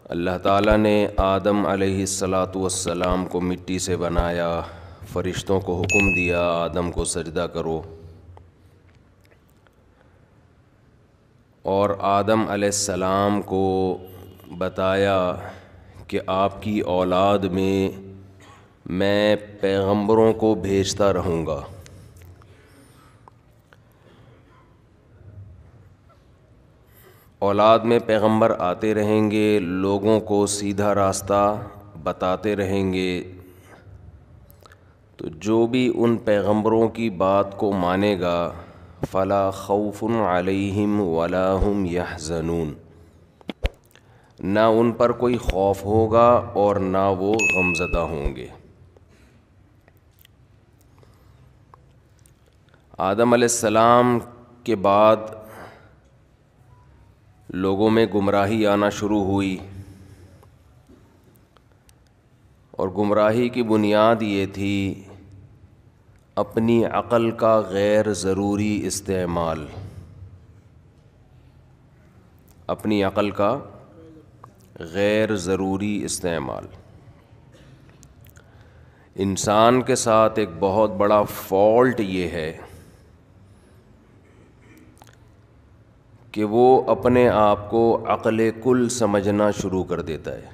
اللہ تعالیٰ نے آدم علیہ الصلاۃ والسلام کو مٹی سے بنایا، فرشتوں کو حکم دیا آدم کو سجدہ کرو، اور آدم علیہ السلام کو بتایا کہ آپ کی اولاد میں پیغمبروں کو بھیجتا رہوں گا۔ اولاد میں پیغمبر آتے رہیں گے، لوگوں کو سیدھا راستہ بتاتے رہیں گے، تو جو بھی ان پیغمبروں کی بات کو مانے گا فلا خوف علیہم ولا هم یحزنون، نہ ان پر کوئی خوف ہوگا اور نہ وہ غمزدہ ہوں گے۔ آدم علیہ السلام کے بعد لوگوں میں گمراہی آنا شروع ہوئی، اور گمراہی کی بنیاد یہ تھی اپنی عقل کا غیر ضروری استعمال، اپنی عقل کا غیر ضروری استعمال۔ انسان کے ساتھ ایک بہت بڑا فالٹ یہ ہے کہ وہ اپنے آپ کو عقل کل سمجھنا شروع کر دیتا ہے۔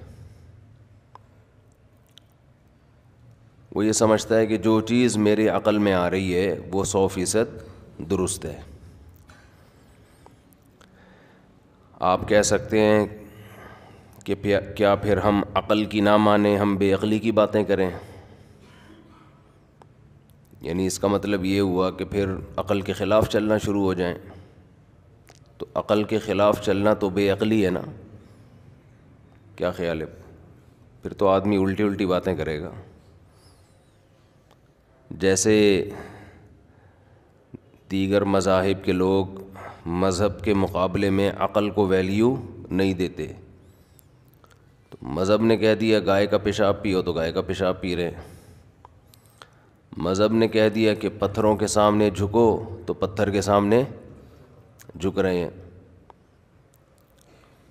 وہ یہ سمجھتا ہے کہ جو چیز میرے عقل میں آ رہی ہے وہ 100% درست ہے۔ آپ کہہ سکتے ہیں کہ کیا پھر ہم عقل کی نہ مانیں، ہم بے عقلی کی باتیں کریں؟ یعنی اس کا مطلب یہ ہوا کہ پھر عقل کے خلاف چلنا شروع ہو جائیں؟ تو عقل کے خلاف چلنا تو بے عقلی ہے نا؟ کیا خیال ہے؟ پھر تو آدمی الٹی الٹی باتیں کرے گا۔ جیسے دیگر مذاہب کے لوگ مذہب کے مقابلے میں عقل کو ویلیو نہیں دیتے، تو مذہب نے کہہ دیا گائے کا پیشاب پیو تو گائے کا پیشاب پی رہے ہیں، مذہب نے کہہ دیا کہ پتھروں کے سامنے جھکو تو پتھر کے سامنے جھک رہے ہیں۔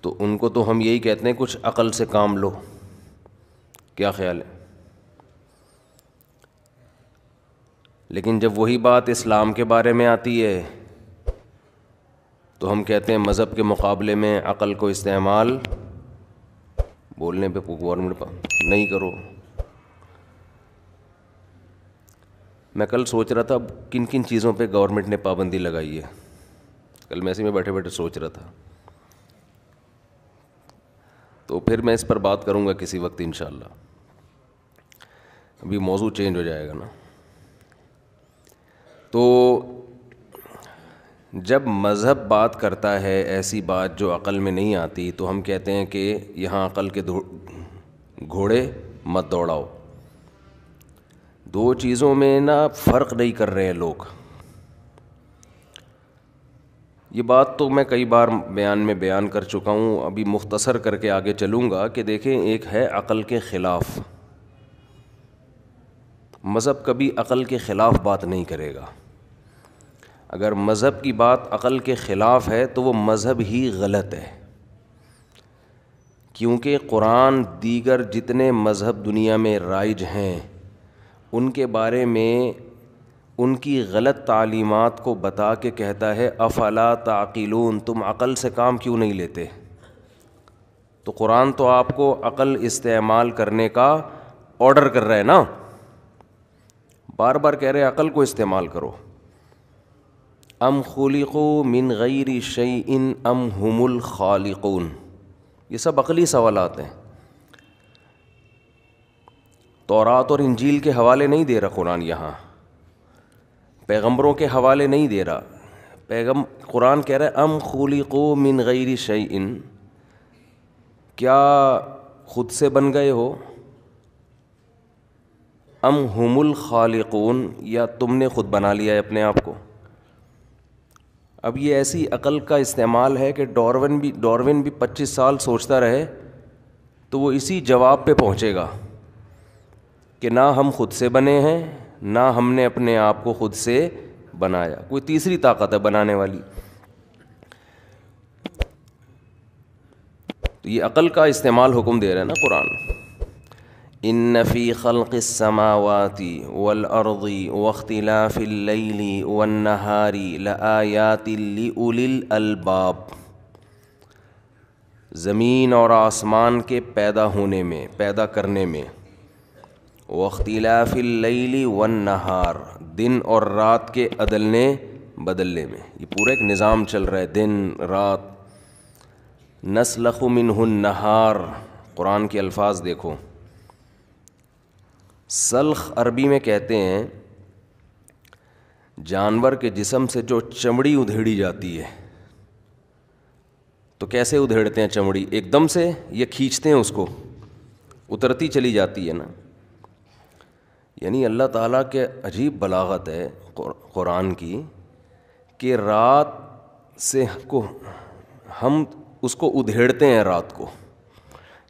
تو ان کو تو ہم یہی کہتے ہیں کچھ عقل سے کام لو۔ کیا خیال ہے؟ لیکن جب وہی بات اسلام کے بارے میں آتی ہے تو ہم کہتے ہیں مذہب کے مقابلے میں عقل کو استعمال بولنے پہ گورنمنٹ نہیں کرو۔ میں کل سوچ رہا تھا کن کن چیزوں پہ گورنمنٹ نے پابندی لگائی ہے، کل میں ایسے میں بیٹھے بیٹھے سوچ رہا تھا، تو پھر میں اس پر بات کروں گا کسی وقت انشاءاللہ۔ ابھی موضوع چینج ہو جائے گا نا۔ تو جب مذہب بات کرتا ہے ایسی بات جو عقل میں نہیں آتی تو ہم کہتے ہیں کہ یہاں عقل کے گھوڑے مت دوڑاؤ۔ دو چیزوں میں نا فرق نہیں کر رہے ہیں لوگ۔ یہ بات تو میں کئی بار بیان کر چکا ہوں، ابھی مختصر کر کے آگے چلوں گا کہ دیکھیں ایک ہے عقل کے خلاف۔ مذہب کبھی عقل کے خلاف بات نہیں کرے گا۔ اگر مذہب کی بات عقل کے خلاف ہے تو وہ مذہب ہی غلط ہے، کیونکہ قرآن دیگر جتنے مذہب دنیا میں رائج ہیں ان کے بارے میں ان کی غلط تعلیمات کو بتا کے کہتا ہے افلا تعقلون، تم عقل سے کام کیوں نہیں لیتے؟ تو قرآن تو آپ کو عقل استعمال کرنے کا آرڈر کر رہا ہے نا، بار بار کہہ رہے عقل کو استعمال کرو۔ ام خلقوا من غیر شیء ام هم الخالقون، یہ سب عقلی سوالات ہیں۔ تورات اور انجیل کے حوالے نہیں دے رہا قرآن، یہاں پیغمبروں کے حوالے نہیں دے رہا۔ قرآن کہہ رہا ہے ام خلقوا من غیر شیء، کیا خود سے بن گئے ہو؟ ام هم الخالقون، یا تم نے خود بنا لیا ہے اپنے آپ کو؟ اب یہ ایسی عقل کا استعمال ہے کہ ڈاروین بھی 25 سال سوچتا رہے تو وہ اسی جواب پہ پہنچے گا کہ نہ ہم خود سے بنے ہیں نہ ہم نے اپنے آپ کو خود سے بنایا، کوئی تیسری طاقت ہے بنانے والی۔ تو یہ عقل کا استعمال حکم دے رہا ہے نا قرآن. ان فی خلق السماوات والارض واختلاف اللیل والنہار لآیات لأولی الالباب. زمین اور آسمان کے پیدا ہونے میں، پیدا کرنے میں، واختلاف اللیل والنہار، دن اور رات کے عدلنے بدلنے میں. یہ پورا ایک نظام چل رہا ہے، دن رات. نسلخ منہ النہار، قرآن کے الفاظ دیکھو. سلخ عربی میں کہتے ہیں جانور کے جسم سے جو چمڑی ادھیڑی جاتی ہے. تو کیسے ادھیڑتے ہیں چمڑی؟ ایک دم سے یہ کھینچتے ہیں اس کو، اترتی چلی جاتی ہے نا. یعنی اللہ تعالیٰ کے عجیب بلاغت ہے قرآن کی کہ رات سے کو ہم اس کو ادھیڑتے ہیں رات کو.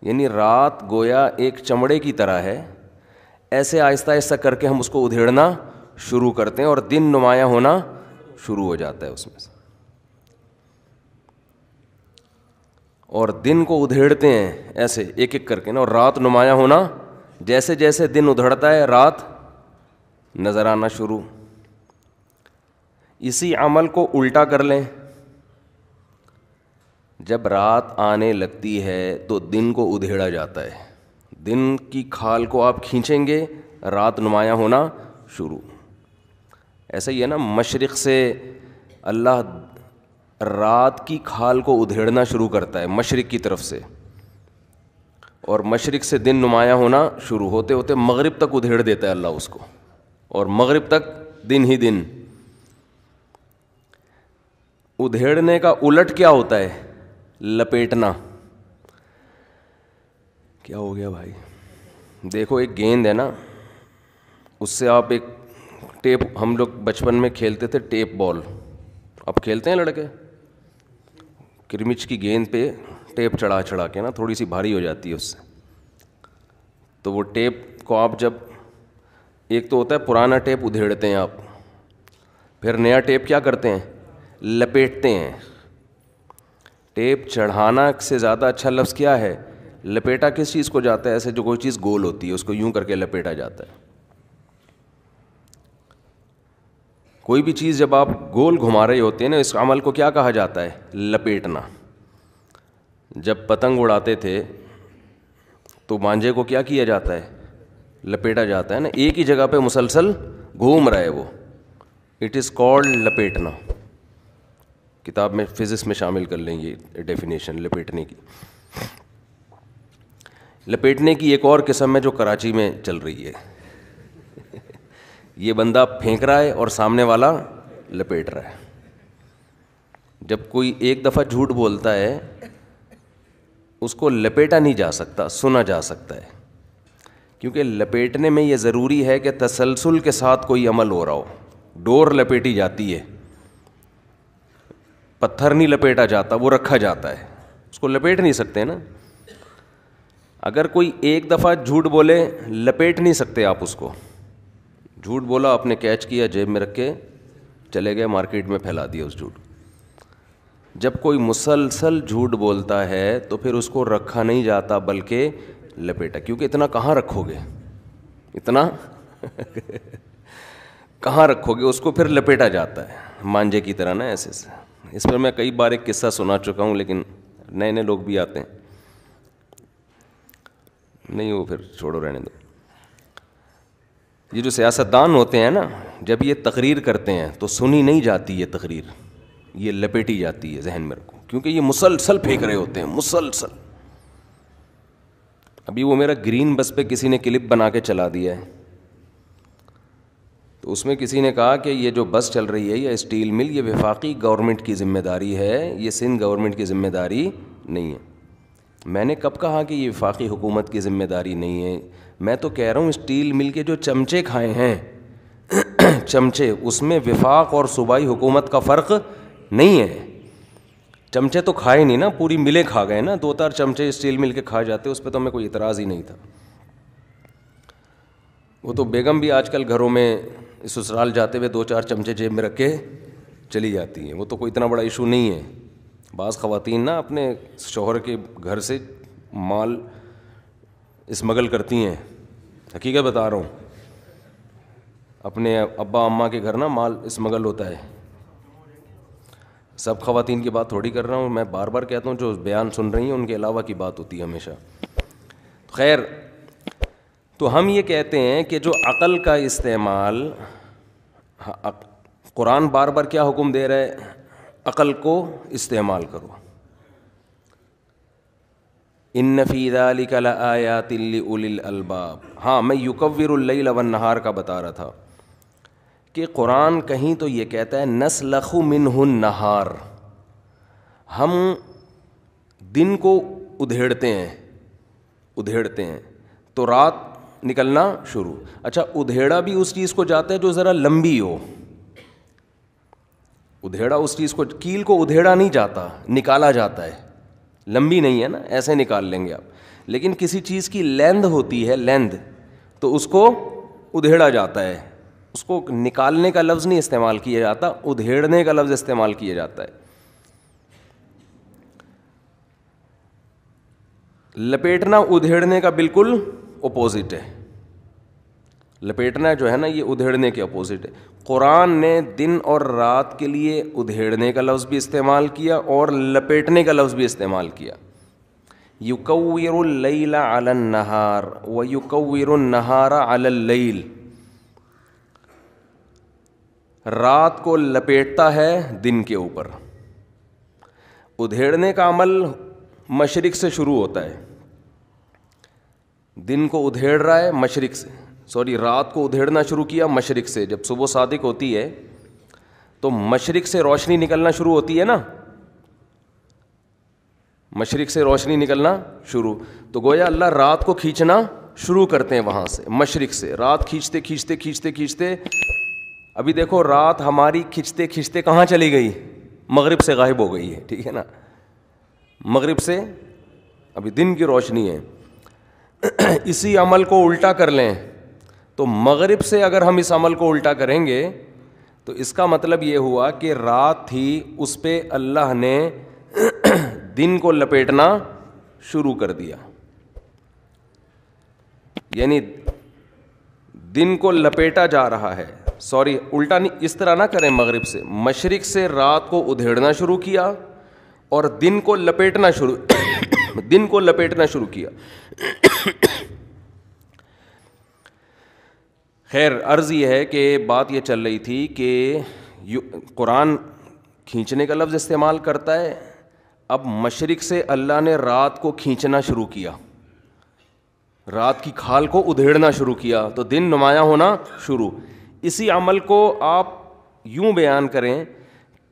یعنی رات گویا ایک چمڑے کی طرح ہے، ایسے آہستہ آہستہ کر کے ہم اس کو ادھیڑنا شروع کرتے ہیں اور دن نمایاں ہونا شروع ہو جاتا ہے اس میں سے. اور دن کو ادھیڑتے ہیں ایسے ایک ایک کر کے نا، اور رات نمایاں ہونا. جیسے جیسے دن ادھڑتا ہے رات نظر آنا شروع. اسی عمل کو الٹا کر لیں، جب رات آنے لگتی ہے تو دن کو ادھیڑا جاتا ہے. دن کی کھال کو آپ کھینچیں گے، رات نمایاں ہونا شروع. ایسا ہی ہے نا، مشرق سے اللہ رات کی کھال کو ادھیڑنا شروع کرتا ہے مشرق کی طرف سے، اور مشرق سے دن نمایاں ہونا شروع ہوتے ہوتے مغرب تک ادھیڑ دیتا ہے اللہ اس کو، اور مغرب تک دن ہی دن. ادھیڑنے کا الٹ کیا ہوتا ہے؟ لپیٹنا. کیا ہو گیا بھائی؟ دیکھو ایک گیند ہے نا، اس سے آپ ایک ٹیپ، ہم لوگ بچپن میں کھیلتے تھے ٹیپ بال، اب کھیلتے ہیں لڑکے، کرمچ کی گیند پہ ٹیپ چڑھا چڑھا کے نا، تھوڑی سی بھاری ہو جاتی ہے اس سے. تو وہ ٹیپ کو آپ جب، ایک تو ہوتا ہے پرانا ٹیپ ادھیڑتے ہیں آپ، پھر نیا ٹیپ کیا کرتے ہیں؟ لپیٹتے ہیں. ٹیپ چڑھانا سے زیادہ اچھا لفظ کیا ہے؟ لپیٹا. کس چیز کو جاتا ہے؟ ایسے جو کوئی چیز گول ہوتی ہے اس کو یوں کر کے لپیٹا جاتا ہے. کوئی بھی چیز جب آپ گول گھما رہے ہوتے ہیں نا، اس عمل کو کیا کہا جاتا ہے؟ لپیٹنا. جب پتنگ اڑاتے تھے تو مانجے کو کیا کیا جاتا ہے؟ لپیٹا جاتا ہے نا، ایک ہی جگہ پہ مسلسل گھوم رہا ہے وہ. اٹ از کالڈ لپیٹنا. کتاب میں فزکس میں شامل کر لیں یہ ڈیفینیشن لپیٹنے کی. لپیٹنے کی ایک اور قسم ہے جو کراچی میں چل رہی ہے. یہ بندہ پھینک رہا ہے اور سامنے والا لپیٹ رہا ہے. جب کوئی ایک دفعہ جھوٹ بولتا ہے اس کو لپیٹا نہیں جا سکتا، سنا جا سکتا ہے. کیونکہ لپیٹنے میں یہ ضروری ہے کہ تسلسل کے ساتھ کوئی عمل ہو رہا ہو. ڈور لپیٹی جاتی ہے، پتھر نہیں لپیٹا جاتا، وہ رکھا جاتا ہے، اس کو لپیٹ نہیں سکتے نا. اگر کوئی ایک دفعہ جھوٹ بولے لپیٹ نہیں سکتے آپ اس کو. جھوٹ بولا، آپ نے کیچ کیا، جیب میں رکھ کے چلے گئے، مارکیٹ میں پھیلا دیا اس جھوٹ. جب کوئی مسلسل جھوٹ بولتا ہے تو پھر اس کو رکھا نہیں جاتا بلکہ لپیٹا. کیونکہ اتنا کہاں رکھو گے، اتنا کہاں رکھو گے، اس کو پھر لپیٹا جاتا ہے مانجے کی طرح نا ایسے سے. اس پر میں کئی بار ایک قصہ سنا چکا ہوں، لیکن نئے نئے لوگ بھی آتے ہیں، نہیں وہ پھر چھوڑو، رہنے دو. یہ جو سیاستدان ہوتے ہیں نا، جب یہ تقریر کرتے ہیں تو سنی نہیں جاتی یہ تقریر، یہ لپیٹی جاتی ہے ذہن میں رکھو. کیونکہ یہ مسلسل پھینک رہے ہوتے ہیں، مسلسل. ابھی وہ میرا گرین بس پہ کسی نے کلپ بنا کے چلا دیا ہے، تو اس میں کسی نے کہا کہ یہ جو بس چل رہی ہے یا اسٹیل مل، یہ وفاقی گورنمنٹ کی ذمہ داری ہے، یہ سندھ گورنمنٹ کی ذمہ داری نہیں ہے. میں نے کب کہا کہ یہ وفاقی حکومت کی ذمہ داری نہیں ہے؟ میں تو کہہ رہا ہوں اسٹیل مل کے جو چمچے کھائے ہیں چمچے، اس میں وفاق اور صوبائی حکومت کا فرق نہیں ہے. چمچے تو کھائے نہیں نا، پوری ملیں کھا گئے نا. 2-4 چمچے اسٹیل مل کے کھا جاتے، اس پہ تو ہمیں کوئی اعتراض ہی نہیں تھا. وہ تو بیگم بھی آج کل گھروں میں سسرال جاتے ہوئے 2-4 چمچے جیب میں رکھ کے چلی جاتی ہیں، وہ تو کوئی اتنا بڑا ایشو نہیں ہے. بعض خواتین نا اپنے شوہر کے گھر سے مال اسمگل کرتی ہیں, حقیقت بتا رہا ہوں, اپنے ابا اماں کے گھر نا مال اسمگل ہوتا ہے. سب خواتین کی بات تھوڑی کر رہا ہوں میں, بار بار کہتا ہوں جو بیان سن رہی ہیں ان کے علاوہ کی بات ہوتی ہے ہمیشہ. خیر, تو ہم یہ کہتے ہیں کہ جو عقل کا استعمال, قرآن بار بار کیا حکم دے رہا ہے, عقل کو استعمال کرو. ان فی ذلک لآیات لأولی الالباب. ہاں, میں یکور اللیل والنہار کا بتا رہا تھا کہ قرآن کہیں تو یہ کہتا ہے نسلخ منہ النہار, ہم دن کو ادھیڑتے ہیں تو رات نکلنا شروع. اچھا, ادھیڑا بھی اس چیز کو جاتا ہے جو ذرا لمبی ہو, ادھیڑا اس چیز کو, کیل کو ادھیڑا نہیں جاتا, نکالا جاتا ہے, لمبی نہیں ہے نا, ایسے نکال لیں گے آپ. لیکن کسی چیز کی لیندھ ہوتی ہے, لیندھ, تو اس کو ادھیڑا جاتا ہے, اس کو نکالنے کا لفظ نہیں استعمال کیا جاتا, ادھیڑنے کا لفظ استعمال کیا جاتا ہے. لپیٹنا ادھیڑنے کا بالکل اپوزٹ ہے. لپیٹنا جو ہے نا یہ ادھیڑنے کے اپوزٹ ہے. قرآن نے دن اور رات کے لیے ادھیڑنے کا لفظ بھی استعمال کیا اور لپیٹنے کا لفظ بھی استعمال کیا. یکور اللیل علی النہار ویکور النہار علی اللیل, رات کو لپیٹتا ہے دن کے اوپر. ادھیڑنے کا عمل مشرق سے شروع ہوتا ہے, دن کو ادھیڑ رہا ہے مشرق سے, رات کو ادھیڑنا شروع کیا مشرق سے. جب صبح صادق ہوتی ہے تو مشرق سے روشنی نکلنا شروع ہوتی ہے نا, مشرق سے روشنی نکلنا شروع, تو گویا اللہ رات کو کھینچنا شروع کرتے ہیں وہاں سے, مشرق سے. رات کھینچتے کھینچتے کھینچتے کھینچتے ابھی دیکھو رات ہماری کھینچتے کھینچتے کہاں چلی گئی, مغرب سے غائب ہو گئی ہے, ٹھیک ہے نا, مغرب سے ابھی دن کی روشنی ہے. اسی عمل کو الٹا کر لیں تو مغرب سے اگر ہم اس عمل کو الٹا کریں گے تو اس کا مطلب یہ ہوا کہ رات تھی, اس پہ اللہ نے دن کو لپیٹنا شروع کر دیا. یعنی دن کو لپیٹا جا رہا ہے, الٹا نہیں, اس طرح نہ کریں, مغرب سے, مشرق سے رات کو ادھیڑنا شروع کیا اور دن کو لپیٹنا شروع کیا. خیر, عرض یہ ہے کہ بات یہ چل رہی تھی کہ قرآن کھینچنے کا لفظ استعمال کرتا ہے. اب مشرق سے اللہ نے رات کو کھینچنا شروع کیا, رات کی کھال کو ادھیڑنا شروع کیا تو دن نمایاں ہونا شروع. اسی عمل کو آپ یوں بیان کریں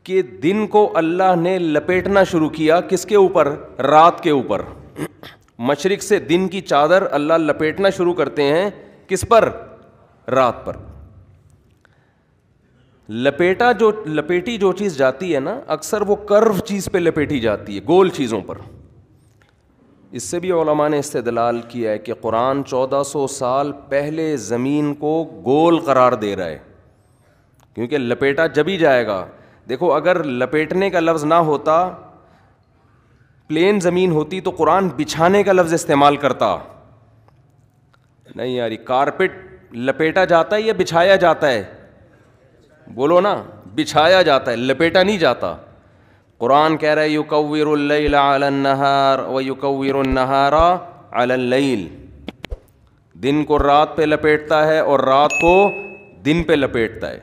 کہ دن کو اللہ نے لپیٹنا شروع کیا, کس کے اوپر, رات کے اوپر. مشرق سے دن کی چادر اللہ لپیٹنا شروع کرتے ہیں, کس پر, رات پر. لپیٹی جو چیز جاتی ہے نا, اکثر وہ کرو چیز پہ لپیٹی جاتی ہے, گول چیزوں پر. اس سے بھی علماء نے استدلال کیا ہے کہ قرآن 1400 سال پہلے زمین کو گول قرار دے رہا ہے, کیونکہ لپیٹا جب ہی جائے گا. دیکھو اگر لپیٹنے کا لفظ نہ ہوتا, پلین زمین ہوتی, تو قرآن بچھانے کا لفظ استعمال کرتا. نہیں یاری, کارپیٹ لپیٹا جاتا ہے یا بچھایا جاتا ہے, بولو نا, بچھایا جاتا ہے, لپیٹا نہیں جاتا. قرآن کہہ رہا ہے یکور اللیل علی النہار ویکور النہار علی اللیل, دن کو رات پہ لپیٹتا ہے اور رات کو دن پہ لپیٹتا ہے.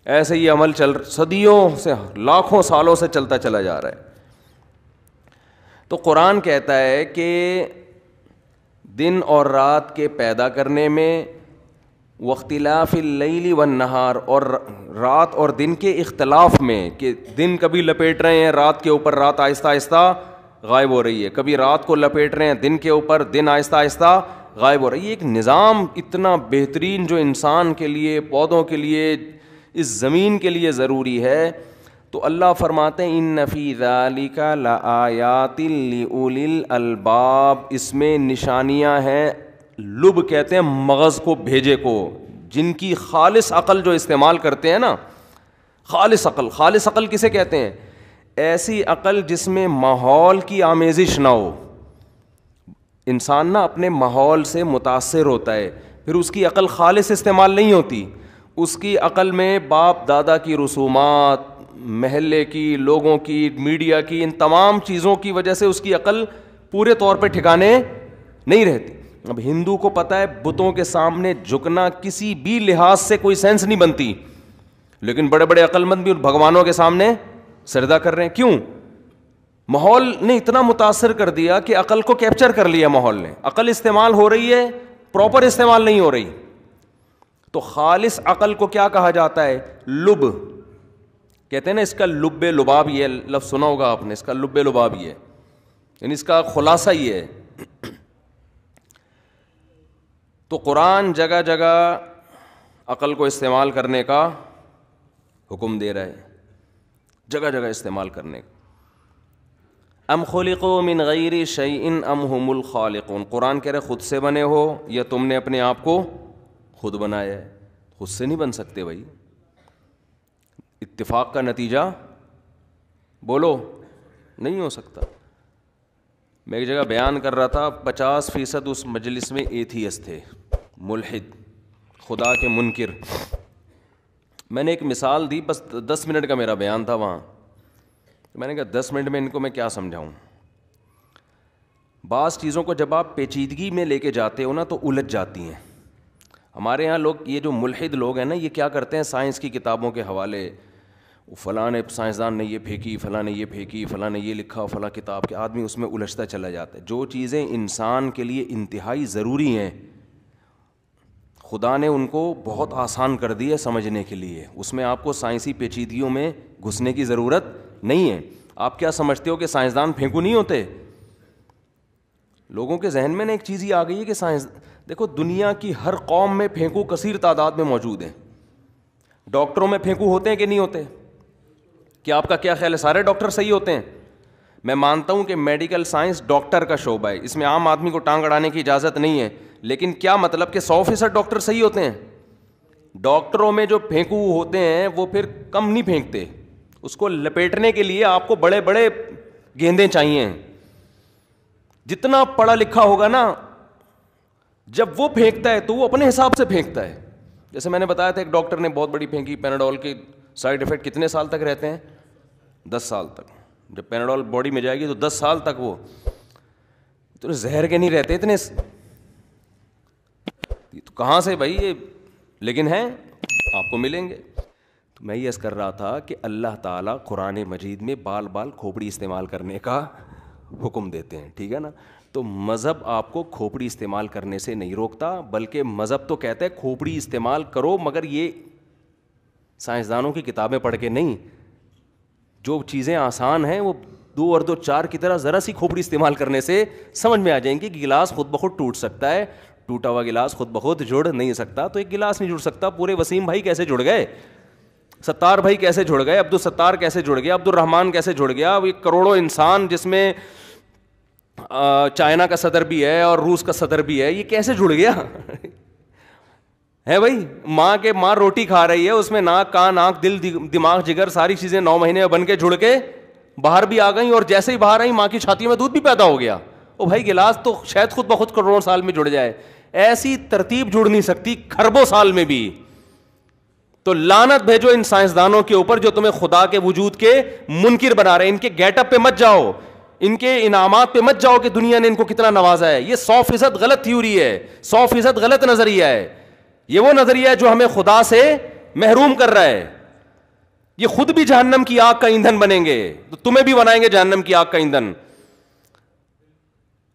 ایسے یہ عمل صدیوں سے, لاکھوں سالوں سے چلتا چلا جا رہا ہے. تو قرآن کہتا ہے کہ دن اور رات کے پیدا کرنے میں, واختلاف اللیل والنہار, اور رات اور دن کے اختلاف میں, کہ دن کبھی لپیٹ رہے ہیں رات کے اوپر, رات آہستہ آہستہ غائب ہو رہی ہے, کبھی رات کو لپیٹ رہے ہیں دن کے اوپر, دن آہستہ آہستہ غائب ہو رہی ہے. ایک نظام اتنا بہترین جو انسان کے لیے, پودوں کے لیے, اس زمین کے لیے ضروری ہے. تو اللہ فرماتے ہیں ان فی ذالک لآیات لأولی الالباب, اس میں نشانیاں ہیں. لب کہتے ہیں مغز کو, بھیجے کو, جن کی خالص عقل جو استعمال کرتے ہیں نا, خالص عقل. خالص عقل کسے کہتے ہیں؟ ایسی عقل جس میں ماحول کی آمیزش نہ ہو. انسان نا اپنے ماحول سے متاثر ہوتا ہے, پھر اس کی عقل خالص استعمال نہیں ہوتی. اس کی عقل میں باپ دادا کی رسومات, محلے کی, لوگوں کی, میڈیا کی, ان تمام چیزوں کی وجہ سے اس کی عقل پورے طور پہ ٹھکانے نہیں رہتی. اب ہندو کو پتہ ہے بتوں کے سامنے جھکنا کسی بھی لحاظ سے کوئی سینس نہیں بنتی, لیکن بڑے بڑے عقل مند بھی بھگوانوں کے سامنے سجدہ کر رہے ہیں. کیوں؟ ماحول نے اتنا متاثر کر دیا کہ عقل کو کیپچر کر لیا ماحول نے. عقل استعمال ہو رہی ہے, پراپر استعمال نہیں ہو رہی. تو خالص عقل کو کیا کہا جاتا ہے؟ لب کہتے ہیں نا. اس کا لب لباب, یہ لفظ سنا ہوگا آپ نے, اس کا لب لباب یہ ہے, یعنی اس کا خلاصہ یہ ہے. تو قرآن جگہ جگہ عقل کو استعمال کرنے کا حکم دے رہا ہے, جگہ جگہ استعمال کرنے کا. ام خلقوا من غیر شیء ام هم الخالقون. قرآن کہہ رہے خود سے بنے ہو یا تم نے اپنے آپ کو خود بنایا ہے. خود سے نہیں بن سکتے بھائی, اتفاق کا نتیجہ بولو نہیں ہو سکتا. میں ایک جگہ بیان کر رہا تھا, 50% اس مجلس میں ایتھیسٹ تھے, ملحد, خدا کے منکر. میں نے ایک مثال دی, بس 10 منٹ کا میرا بیان تھا وہاں. میں نے کہا 10 منٹ میں ان کو میں کیا سمجھاؤں. بعض چیزوں کو جب آپ پیچیدگی میں لے کے جاتے ہو نا تو الجھ جاتی ہیں. ہمارے یہاں لوگ, یہ جو ملحد لوگ ہیں نا, یہ کیا کرتے ہیں, سائنس کی کتابوں کے حوالے, فلاں نے سائنسدان نے یہ پھینکی, فلاں نے یہ پھینکی, فلاں نے یہ لکھا, فلاں کتاب کے, آدمی اس میں الجھتا چلا جاتا ہے. جو چیزیں انسان کے لیے انتہائی ضروری ہیں خدا نے ان کو بہت آسان کر دی ہے سمجھنے کے لیے. اس میں آپ کو سائنسی پیچیدگیوں میں گھسنے کی ضرورت نہیں ہے. آپ کیا سمجھتے ہو کہ سائنسدان پھینکو نہیں ہوتے؟ لوگوں کے ذہن میں نا ایک چیز ہی آ گئی ہے کہ سائنس, دیکھو دنیا کی ہر قوم میں پھینکو کثیر تعداد میں موجود ہیں. ڈاکٹروں میں پھینکو ہوتے ہیں کہ نہیں ہوتے؟ کیا آپ کا کیا خیال ہے, سارے ڈاکٹر صحیح ہوتے ہیں؟ میں مانتا ہوں کہ میڈیکل سائنس ڈاکٹر کا شعبہ ہے, اس میں عام آدمی کو ٹانگ اڑانے کی اجازت نہیں ہے, لیکن کیا مطلب کہ 100% ڈاکٹر صحیح ہوتے ہیں؟ ڈاکٹروں میں جو پھینکو ہوتے ہیں وہ پھر کم نہیں پھینکتے, اس کو لپیٹنے کے لیے آپ کو بڑے بڑے گیندے چاہیے. جتنا پڑھا لکھا ہوگا نا, جب وہ پھینکتا ہے تو وہ اپنے حساب سے پھینکتا ہے. جیسے میں نے بتایا تھا ایک ڈاکٹر نے بہت بڑی پھینکی, پیناڈول کے سائڈ افیکٹ کتنے سال تک رہتے ہیں؟ 10 سال تک. جب پیناڈول باڈی میں جائے گی تو 10 سال تک وہ تو زہر کے نہیں رہتے اتنے, تو کہاں سے بھائی یہ, لیکن ہیں آپ کو ملیں گے. تو میں یہ عرض کر رہا تھا کہ اللہ تعالیٰ قرآن مجید میں بال بال کھوپڑی استعمال کرنے کا حکم دیتے ہیں, ٹھیک ہے نا. تو مذہب آپ کو کھوپڑی استعمال کرنے سے نہیں روکتا, بلکہ مذہب تو کہتا ہے کھوپڑی استعمال کرو, مگر یہ سائنسدانوں کی کتابیں پڑھ کے نہیں. جو چیزیں آسان ہیں وہ 2 اور 2 4 کی طرح ذرا سی کھوپڑی استعمال کرنے سے سمجھ میں آ جائیں گی کہ گلاس خود بخود ٹوٹ سکتا ہے. ٹوٹا ہوا گلاس خود بخود جڑ نہیں سکتا, تو ایک گلاس نہیں جڑ سکتا, پورے وسیم بھائی کیسے جڑ گئے, ستار بھائی کیسے جڑ گئے, عبدالستار کیسے جڑ گیا, عبد الرحمان کیسے جڑ گیا, اب ایک کروڑوں انسان جس میں چائنا کا صدر بھی ہے اور روس کا صدر بھی ہے, یہ کیسے جڑ گیا ہے بھائی. ماں روٹی کھا رہی ہے, اس میں ناک, کان, آنکھ, دل, دماغ, جگر, ساری چیزیں 9 مہینے میں بن کے جڑ کے باہر بھی آ گئیں, اور جیسے ہی باہر آئی ماں کی چھاتی میں دودھ بھی پیدا ہو گیا. او بھائی گلاس تو شاید خود بخود کروڑوں سال میں جڑ جائے, ایسی ترتیب جڑ نہیں سکتی کھربوں سال میں بھی. تو لعنت بھیجو ان سائنسدانوں کے اوپر جو تمہیں خدا کے وجود کے منکر بنا رہے ہیں. ان کے گیٹ اپ پہ مت جاؤ, ان کے انعامات پہ مت جاؤ کہ دنیا نے ان کو کتنا نوازا ہے. یہ 100% غلط تھیوری ہے, 100% غلط نظریہ ہے. یہ وہ نظریہ ہے جو ہمیں خدا سے محروم کر رہا ہے. یہ خود بھی جہنم کی آگ کا ایندھن بنیں گے, تو تمہیں بھی بنائیں گے جہنم کی آگ کا ایندھن.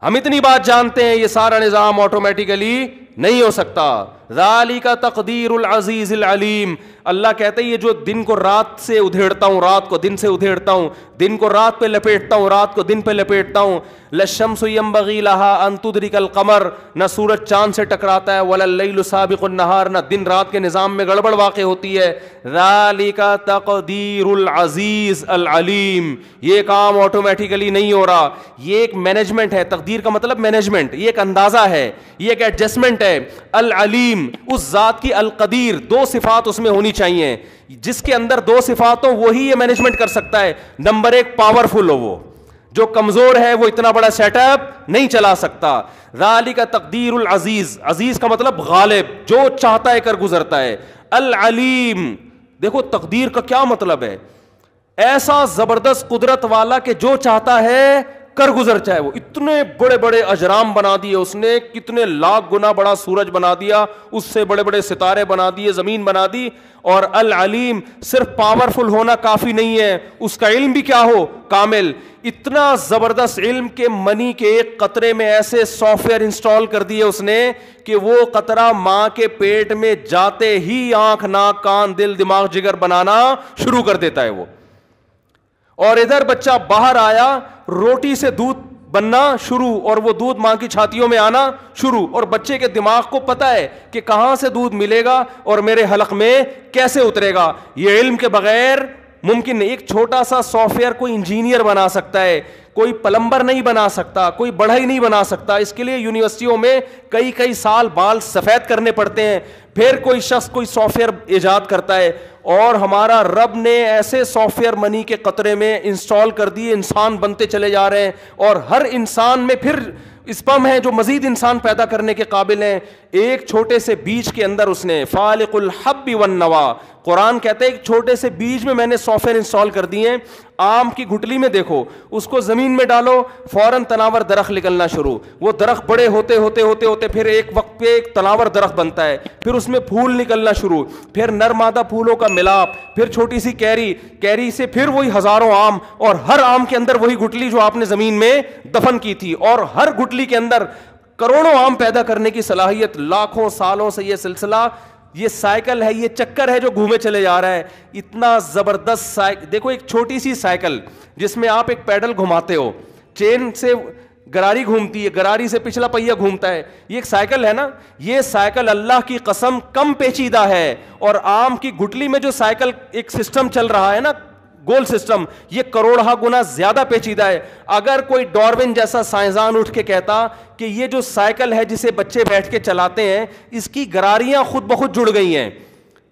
ہم اتنی بات جانتے ہیں, یہ سارا نظام آٹومیٹیکلی نہیں ہو سکتا. ذالک تقدیر العزیز العلیم. اللہ کہتے ہیں یہ جو دن کو رات سے ادھیڑتا ہوں, رات کو دن سے ادھیڑتا ہوں, دن کو رات پہ لپیٹتا ہوں, رات کو دن پہ لپیٹتا ہوں. للشمس ينبغي لها ان تدرك القمر. نہ سورج چاند سے ٹکراتا ہے, ولا اللیل سابق النہار. نہ دن رات کے نظام میں گڑبڑ واقع ہوتی ہے. ذالک تقدیر العزیز العلیم. یہ کام آٹومیٹیکلی نہیں ہو رہا, یہ ایک مینجمنٹ ہے. تقدیر کا مطلب مینجمنٹ, یہ ایک اندازہ ہے, یہ ایک ایڈجسٹمنٹ ہے. العلیم العلیم, اس ذات کی القدیر, دو صفات اس میں ہونی چاہیے. جس کے اندر دو صفات ہو وہی یہ مینجمنٹ کر سکتا ہے. نمبر ایک, پاورفل ہو, وہ جو کمزور ہے وہ اتنا بڑا سیٹ اپ نہیں چلا سکتا. ذالک تقدیر العزیز, عزیز کا مطلب غالب, جو چاہتا ہے کر گزرتا ہے. العلیم, دیکھو تقدیر کا کیا مطلب ہے, ایسا زبردست قدرت والا کہ جو چاہتا ہے کر گزر چاہے. وہ اتنے بڑے بڑے اجرام بنا دیے اس نے, کتنے لاکھ گنا بڑا سورج بنا دیا, اس سے بڑے بڑے ستارے بنا دیے, زمین بنا دی. اور العلیم, صرف پاورفل ہونا کافی نہیں ہے, اس کا علم بھی کیا ہو, کامل. اتنا زبردست علم کے منی کے ایک قطرے میں ایسے سافٹ ویئر انسٹال کر دیے اس نے کہ وہ قطرہ ماں کے پیٹ میں جاتے ہی آنکھ, ناک, کان, دل, دماغ, جگر بنانا شروع کر دیتا ہے وہ. اور ادھر بچہ باہر آیا, روٹی سے دودھ بننا شروع, اور وہ دودھ ماں کی چھاتیوں میں آنا شروع, اور بچے کے دماغ کو پتا ہے کہ کہاں سے دودھ ملے گا اور میرے حلق میں کیسے اترے گا. یہ علم کے بغیر ممکن نہیں. ایک چھوٹا سا سافٹ ویئر کوئی انجینئر بنا سکتا ہے, کوئی پلمبر نہیں بنا سکتا, کوئی بڑھئی نہیں بنا سکتا. اس کے لیے یونیورسٹیوں میں کئی سال بال سفید کرنے پڑتے ہیں, پھر کوئی شخص کوئی سافٹ ویئر ایجاد کرتا ہے. اور ہمارا رب نے ایسے سافٹ ویئر منی کے قطرے میں انسٹال کر دیے, انسان بنتے چلے جا رہے ہیں, اور ہر انسان میں پھر اسپم ہے جو مزید انسان پیدا کرنے کے قابل ہیں. ایک چھوٹے سے بیج کے اندر اس نے فالق الحب والنوا, قرآن کہتے ہیں ایک چھوٹے سے بیج میں نے سافٹ ویئر انسٹال کر دیے. آم کی گٹلی میں دیکھو, اس کو زمین میں ڈالو, فوراً تناور درخت نکلنا شروع. وہ درخت بڑے ہوتے ہوتے ہوتے ہوتے پھر ایک وقت پہ ایک تناور درخت بنتا ہے, پھر اس میں پھول نکلنا شروع, پھر نر مادہ پھولوں کا ملاپ, پھر چھوٹی سی کیری سے پھر وہی ہزاروں آم, اور ہر آم کے اندر وہی گٹلی جو آپ نے زمین میں دفن کی تھی, اور ہر گٹلی کے اندر کروڑوں آم پیدا کرنے کی صلاحیت. لاکھوں سالوں سے یہ سلسلہ, یہ سائیکل ہے, یہ چکر ہے جو گھومے چلے جا رہا ہے. اتنا زبردست دیکھو, ایک چھوٹی سی سائیکل جس میں آپ ایک پیڈل گھماتے ہو, چین سے گراری گھومتی ہے, گراری سے پچھلا پہیہ گھومتا ہے, یہ ایک سائیکل ہے نا. یہ سائیکل اللہ کی قسم کم پیچیدہ ہے, اور آم کی گٹلی میں جو سائیکل ایک سسٹم چل رہا ہے نا, گول سسٹم, یہ کروڑہ گنا زیادہ پیچیدہ ہے. اگر کوئی ڈارون جیسا سائنسدان اٹھ کے کہتا کہ یہ جو سائیکل ہے جسے بچے بیٹھ کے چلاتے ہیں, اس کی گراریاں خود بخود جڑ گئی ہیں,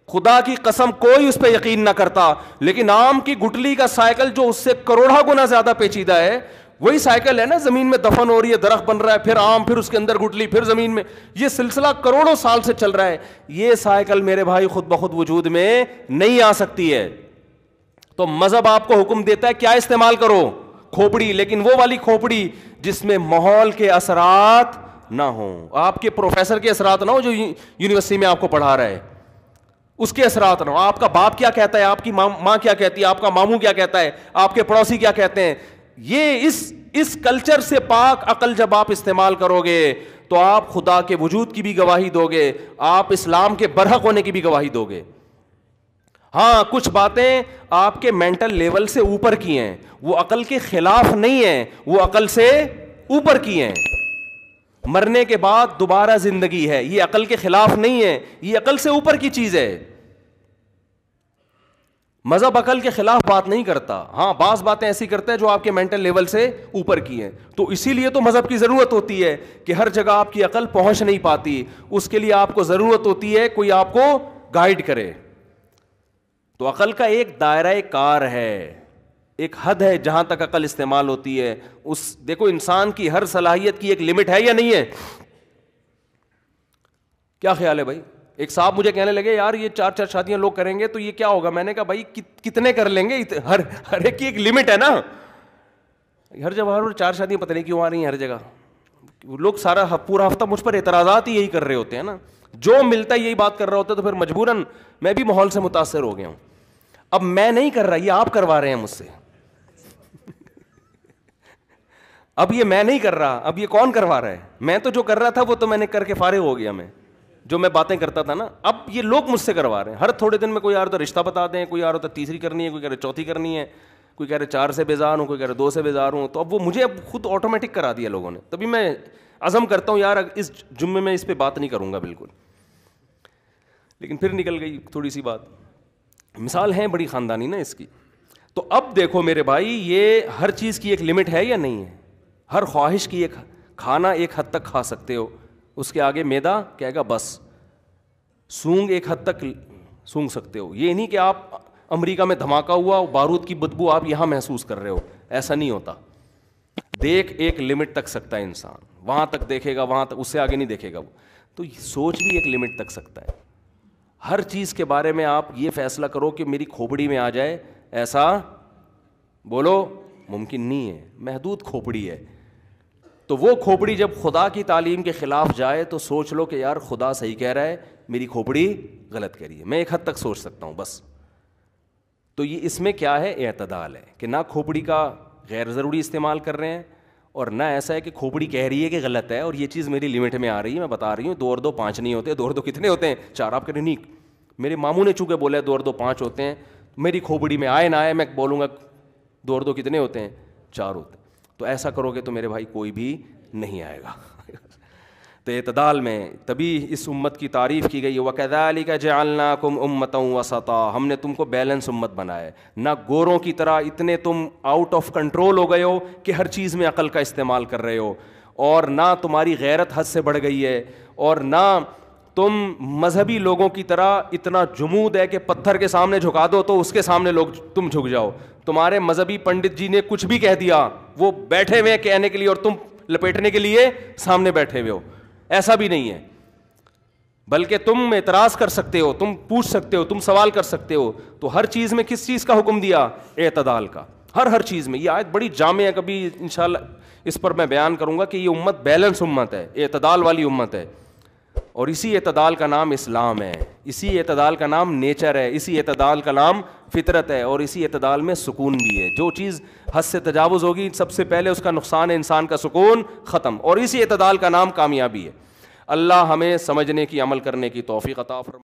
خدا کی قسم کوئی اس پہ یقین نہ کرتا. لیکن آم کی گٹلی کا سائیکل جو اس سے کروڑہ گنا زیادہ پیچیدہ ہے, وہی سائیکل ہے نا, زمین میں دفن ہو رہی ہے, درخت بن رہا ہے, پھر آم, پھر اس کے اندر گٹلی, پھر زمین میں, یہ سلسلہ کروڑوں سال سے چل رہا ہے. یہ سائیکل میرے بھائی خود بخود وجود میں نہیں آ سکتی ہے. تو مذہب آپ کو حکم دیتا ہے کیا استعمال کرو, کھوپڑی, لیکن وہ والی کھوپڑی جس میں ماحول کے اثرات نہ ہوں, آپ کے پروفیسر کے اثرات نہ ہو جو یونیورسٹی میں آپ کو پڑھا رہا ہے, اس کے اثرات نہ ہو. آپ کا باپ کیا کہتا ہے, آپ کی ماں کیا کہتی ہے, آپ کا ماموں کیا کہتا ہے, آپ کے پڑوسی کیا کہتے ہیں, یہ اس کلچر سے پاک عقل جب آپ استعمال کرو گے تو آپ خدا کے وجود کی بھی گواہی دو گے, آپ اسلام کے برحق ہونے کی بھی گواہی دو گے. ہاں, کچھ باتیں آپ کے مینٹل لیول سے اوپر کی ہیں, وہ عقل کے خلاف نہیں ہیں, وہ عقل سے اوپر کی ہیں. مرنے کے بعد دوبارہ زندگی ہے, یہ عقل کے خلاف نہیں ہے, یہ عقل سے اوپر کی چیز ہے. مذہب عقل کے خلاف بات نہیں کرتا, ہاں بعض باتیں ایسی کرتا ہے جو آپ کے مینٹل لیول سے اوپر کی ہیں. تو اسی لیے تو مذہب کی ضرورت ہوتی ہے کہ ہر جگہ آپ کی عقل پہنچ نہیں پاتی, اس کے لیے آپ کو ضرورت ہوتی ہے کوئی آپ کو گائیڈ کرے. تو عقل کا ایک دائرہ کار ہے, ایک حد ہے جہاں تک عقل استعمال ہوتی ہے. دیکھو انسان کی ہر صلاحیت کی ایک لمٹ ہے یا نہیں ہے, کیا خیال ہے بھائی؟ ایک صاحب مجھے کہنے لگے یار یہ 4 شادیاں لوگ کریں گے تو یہ کیا ہوگا. میں نے کہا بھائی کتنے کر لیں گے, ہر ایک کی ایک لمٹ ہے نا. ہر جگہ 4 شادیاں پتہ نہیں کیوں آ رہی ہیں ہر جگہ. لوگ سارا پورا ہفتہ مجھ پر اعتراضات ہی یہی کر رہے ہوتے ہیں نا, جو ملتا ہے یہی بات کر رہا ہوتا ہے, تو پھر مجبوراً میں بھی ماحول سے متاثر ہو گیا ہوں. اب میں نہیں کر رہا, یہ آپ کروا رہے ہیں مجھ سے. اب یہ میں نہیں کر رہا, اب یہ کون کروا رہا ہے؟ میں تو جو کر رہا تھا وہ تو میں نے کر کے فارغ ہو گیا, میں جو میں باتیں کرتا تھا نا, اب یہ لوگ مجھ سے کروا رہے ہیں. ہر تھوڑے دن میں کوئی آ رہا تو رشتہ بتا دیں, کوئی آ رہا تو تیسری کرنی ہے, کوئی کہہ رہے چوتھی کرنی ہے, کوئی کہہ رہے 4 سے بیزار ہوں, کوئی کہہ رہے 2 سے بیزار ہوں. تو اب وہ مجھے اب خود آٹومیٹک کرا دیا لوگوں نے. تبھی میں عزم کرتا ہوں یار اس جمعے میں اس پہ بات نہیں کروں گا بالکل, لیکن پھر نکل گئی تھوڑی سی بات. مثال ہے بڑی خاندانی نا اس کی. تو اب دیکھو میرے بھائی, یہ ہر چیز کی ایک لمٹ ہے یا نہیں ہے؟ ہر خواہش کی ایک کھانا ایک حد تک کھا سکتے ہو, اس کے آگے معدہ کہے گا بس. سونگ ایک حد تک سونگ سکتے ہو, یہ نہیں کہ آپ امریکہ میں دھماکہ ہوا بارود کی بدبو آپ یہاں محسوس کر رہے ہو, ایسا نہیں ہوتا. دیکھ ایک لمٹ تک سکتا ہے انسان, وہاں تک دیکھے گا, وہاں تک, اس سے آگے نہیں دیکھے گا وہ. تو سوچ بھی ایک لمٹ تک سکتا ہے. ہر چیز کے بارے میں آپ یہ فیصلہ کرو کہ میری کھوپڑی میں آ جائے, ایسا بولو ممکن نہیں ہے, محدود کھوپڑی ہے. تو وہ کھوپڑی جب خدا کی تعلیم کے خلاف جائے تو سوچ لو کہ یار خدا صحیح کہہ رہا ہے, میری کھوپڑی غلط کہہ رہی ہے. میں ایک حد تک سوچ سکتا ہوں بس. تو یہ اس میں کیا ہے, اعتدال ہے کہ نہ کھوپڑی کا غیر ضروری استعمال کر رہے ہیں, اور نہ ایسا ہے کہ کھوپڑی کہہ رہی ہے کہ غلط ہے اور یہ چیز میری لمٹ میں آ رہی ہے, میں بتا رہی ہوں 2 اور 2 5 نہیں ہوتے. 2 اور 2 کتنے ہوتے ہیں, 4. آپ کہہ رہے نہیں, میرے ماموں نے چونکہ بولا 2 اور 2 5 ہوتے ہیں, میری کھوپڑی میں آئے نہ آئے میں بولوں گا 2 اور 2 کتنے ہوتے ہیں, 4 ہوتے ہیں. تو ایسا کرو گے تو میرے بھائی کوئی بھی نہیں آئے گا. تو اعتدال میں تبھی اس امت کی تعریف کی گئی, وَكَذَلِكَ جَعَلْنَاكُمْ أُمَّةً وَسَطًا, ہم نے تم کو بیلنس امت بنایا ہے. نہ گوروں کی طرح اتنے تم آؤٹ آف کنٹرول ہو گئے ہو کہ ہر چیز میں عقل کا استعمال کر رہے ہو, اور نہ تمہاری غیرت حد سے بڑھ گئی ہے, اور نہ تم مذہبی لوگوں کی طرح اتنا جمود ہے کہ پتھر کے سامنے جھکا دو تو اس کے سامنے لوگ تم جھک جاؤ. تمہارے مذہبی پنڈت جی نے کچھ بھی کہہ دیا, وہ بیٹھے ہوئے کہنے کے لیے اور تم لپیٹنے کے لیے سامنے بیٹھے ہوئے ہو. ایسا بھی نہیں ہے, بلکہ تم اعتراض کر سکتے ہو, تم پوچھ سکتے ہو, تم سوال کر سکتے ہو. تو ہر چیز میں کس چیز کا حکم دیا, اعتدال کا, ہر چیز میں. یہ آیت بڑی جامع ہے, کبھی انشاءاللہ اس پر میں بیان کروں گا کہ یہ امت بیلنس امت ہے, اعتدال والی امت ہے. اور اسی اعتدال کا نام اسلام ہے, اسی اعتدال کا نام نیچر ہے, اسی اعتدال کا نام فطرت ہے, اور اسی اعتدال میں سکون بھی ہے. جو چیز حد سے تجاوز ہوگی سب سے پہلے اس کا نقصان ہے, انسان کا سکون ختم, اور اسی اعتدال کا نام کامیابی ہے. اللہ ہمیں سمجھنے کی, عمل کرنے کی توفیق عطا فرمائے.